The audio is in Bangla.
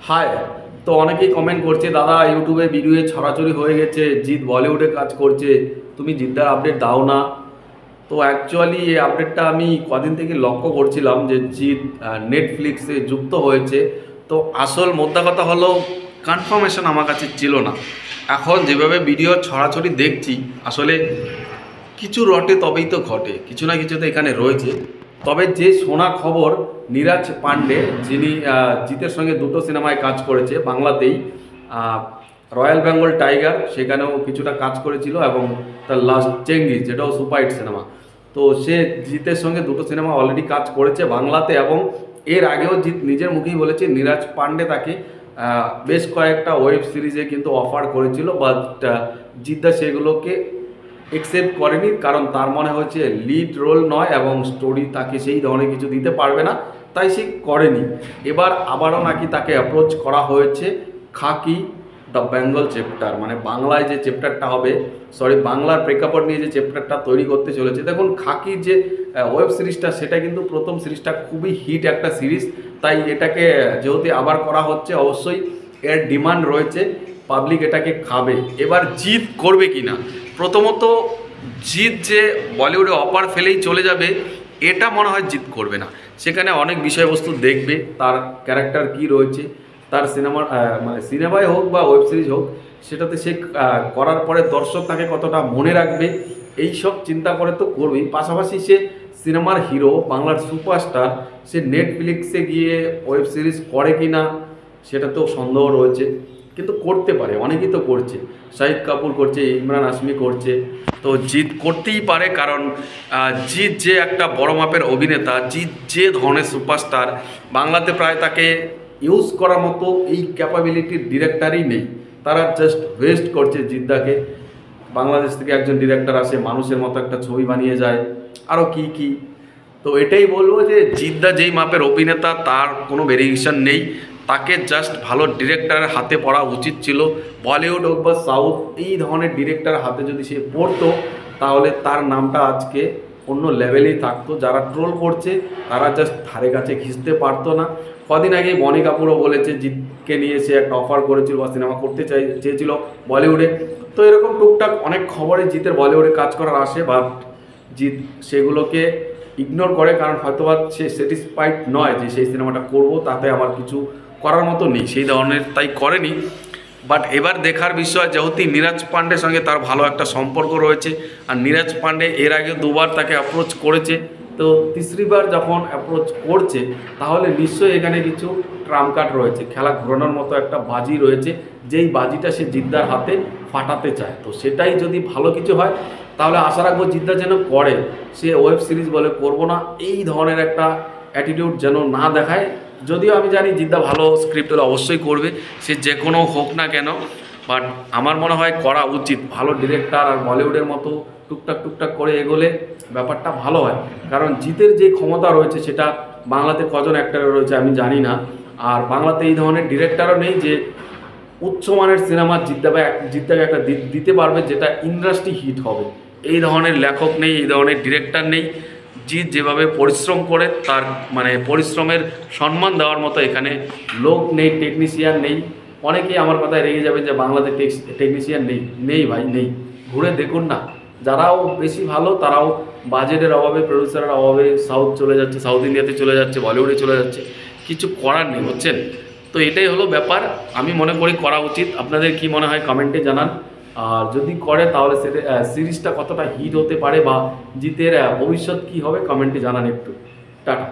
হায়। তো অনেকেই কমেন্ট করছে, দাদা ইউটিউবে ভিডিও ছড়াছড়ি হয়ে গেছে, জিৎ বলিউডে কাজ করছে, তুমি জিদ্দার আপডেট দাও না। তো অ্যাকচুয়ালি এই আপডেটটা আমি কদিন থেকে লক্ষ্য করছিলাম যে জিৎ নেটফ্লিক্সে যুক্ত হয়েছে। তো আসল মোদ্দা কথা হলো, কনফার্মেশন আমার কাছে ছিল না। এখন যেভাবে ভিডিও ছড়াছড়ি দেখছি, আসলে কিছু রটে তবেই তো ঘটে, কিছু না কিছু তো এখানে রয়েছে। তবে যে শোনা খবর, নীরাজ পান্ডে যিনি জিতের সঙ্গে দুটো সিনেমায় কাজ করেছে বাংলাতেই, রয়্যাল বেঙ্গল টাইগার সেখানেও কিছুটা কাজ করেছিল, এবং তার লাস্ট চেঙ্গিজ যেটাও সুপারহিট সিনেমা। তো সে জিতের সঙ্গে দুটো সিনেমা অলরেডি কাজ করেছে বাংলাতে, এবং এর আগেও জিৎ নিজের মুখেই বলেছে নীরাজ পান্ডে তাকে বেশ কয়েকটা ওয়েব সিরিজে কিন্তু অফার করেছিল, বাট জিদ্দা সেগুলোকে একসেপ্ট করেনি, কারণ তার মনে হচ্ছে লিড রোল নয় এবং স্টোরি তাকে সেই ধরনের কিছু দিতে পারবে না, তাই সে করেনি। এবার আবারও নাকি তাকে অ্যাপ্রোচ করা হয়েছে খাকি দ্য বেঙ্গল চ্যাপ্টার, মানে বাংলায় যে চ্যাপ্টারটা হবে, বাংলার প্রেক্ষাপট নিয়ে যে চ্যাপ্টারটা তৈরি করতে চলেছে। দেখুন, খাকির যে ওয়েব সিরিজটা, সেটা কিন্তু প্রথম সিরিজটা খুবই হিট একটা সিরিজ, তাই এটাকে যেহেতু আবার করা হচ্ছে, অবশ্যই এর ডিমান্ড রয়েছে, পাবলিক এটাকে খাবে। এবার জিৎ করবে কি না, প্রথমত জিৎ যে বলিউডে অপার ফেলেই চলে যাবে, এটা মনে হয় জিৎ করবে না। সেখানে অনেক বিষয়বস্তু দেখবে, তার ক্যারেক্টার কি রয়েছে, তার সিনেমার মানে সিনেমায় হোক বা ওয়েব সিরিজ হোক, সেটাতে সে করার পরে দর্শক তাকে কতটা মনে রাখবে, এই সব চিন্তা করে তো করবেই। পাশাপাশি সে সিনেমার হিরো, বাংলার সুপারস্টার, সে নেটফ্লিক্সে গিয়ে ওয়েব সিরিজ করে কি না সেটা তো সন্দেহ রয়েছে, কিন্তু করতে পারে, অনেকেই তো করছে, শাহিদ কাপুর করছে, ইমরান হাশমি করছে। তো জিৎ করতেই পারে, কারণ জিৎ যে একটা বড় মাপের অভিনেতা, জিৎ যে ধরনের সুপারস্টার, বাংলাতে প্রায় তাকে ইউজ করার মতো এই ক্যাপাবিলিটির ডিরেক্টরই নেই। তারা জাস্ট ওয়েস্ট করছে জিদ্দাকে। বাংলাদেশ থেকে একজন ডিরেক্টর আসে, মানুষের মতো একটা ছবি বানিয়ে যায়, আরও কি কি। তো এটাই বলবো যে জিদ্দা যেই মাপের অভিনেতা, তার কোনো ভেরিয়েশন নেই, তাকে জাস্ট ভালো ডিরেক্টরের হাতে পড়া উচিত ছিল। বলিউড হোক বা সাউথ, এই ধরনের ডিরেক্টরের হাতে যদি সে পড়তো, তাহলে তার নামটা আজকে অন্য লেভেলেই থাকতো। যারা ট্রোল করছে তারা জাস্ট ধারে কাছে ঘিসতে পারতো না। কদিন আগে বনি কাপুরও বলেছে জিৎকে নিয়ে সে একটা অফার করেছিল বা সিনেমা করতে চেয়েছিল বলিউডে। তো এরকম টুকটাক অনেক খবরে জিতের বলিউডে কাজ করার আসে, বাট জিৎ সেগুলোকে ইগনোর করে, কারণ হয়তোবা সে স্যাটিসফাইড নয় যে সেই সিনেমাটা করব, তাতে আমার কিছু করার মতো নেই, সেই ধরনের, তাই করেনি। বাট এবার দেখার বিষয়, যেহেতু নীরাজ পান্ডের সঙ্গে তার ভালো একটা সম্পর্ক রয়েছে, আর নীরাজ পান্ডে এর আগে দুবার তাকে অ্যাপ্রোচ করেছে, তো তিসরিবার যখন অ্যাপ্রোচ করছে, তাহলে নিশ্চয়ই এখানে কিছু ট্রাম্প কার্ড রয়েছে, খেলা ঘোরানোর মতো একটা বাজি রয়েছে, যেই বাজিটা সে জিদ্দার হাতে ফাটাতে চায়। তো সেটাই যদি ভালো কিছু হয়, তাহলে আশা রাখবো জিদ্দা যেন করে, সে ওয়েব সিরিজ বলে করবো না, এই ধরনের একটা অ্যাটিটিউড যেন না দেখায়। যদিও আমি জানি জিদ্দা ভালো স্ক্রিপ্ট হলে অবশ্যই করবে, সে যে কোনো হোক না কেন, বাট আমার মনে হয় করা উচিত। ভালো ডিরেক্টর আর বলিউডের মতো টুকটাক টুকটাক করে এগোলে ব্যাপারটা ভালো হয়, কারণ জিতের যে ক্ষমতা রয়েছে সেটা বাংলাতে কজন অ্যাক্টরের রয়েছে আমি জানি না, আর বাংলাতে এই ধরনের ডিরেক্টরও নেই যে উচ্চমানের সিনেমা জিদ্দাকে একটা দিতে পারবে যেটা ইন্ডাস্ট্রি হিট হবে। এই ধরনের লেখক নেই, এই ধরনের ডিরেক্টর নেই। জিৎ যেভাবে পরিশ্রম করে, তার মানে পরিশ্রমের সম্মান দেওয়ার মতো এখানে লোক নেই, টেকনিশিয়ান নেই। অনেকেই আমার কথায় রেগে যাবে যে বাংলাতে টেকনিশিয়ান নেই, নেই ভাই নেই। ঘুরে দেখুন না, যারাও বেশি ভালো তারাও বাজেটের অভাবে, প্রডিউসারের অভাবে সাউথ চলে যাচ্ছে, সাউথ ইন্ডিয়াতে চলে যাচ্ছে, বলিউডে চলে যাচ্ছে, কিছু করার নেই, বুঝছেন? তো এটাই হলো ব্যাপার, আমি মনে করি করা উচিত। আপনাদের কি মনে হয় কমেন্টে জানান, আর যদি করে তাহলে সেটা সিরিজটা কতটা হিট হতে পারে বা জিতের ভবিষ্যৎ কী হবে কমেন্টে জানান একটু। টাটা।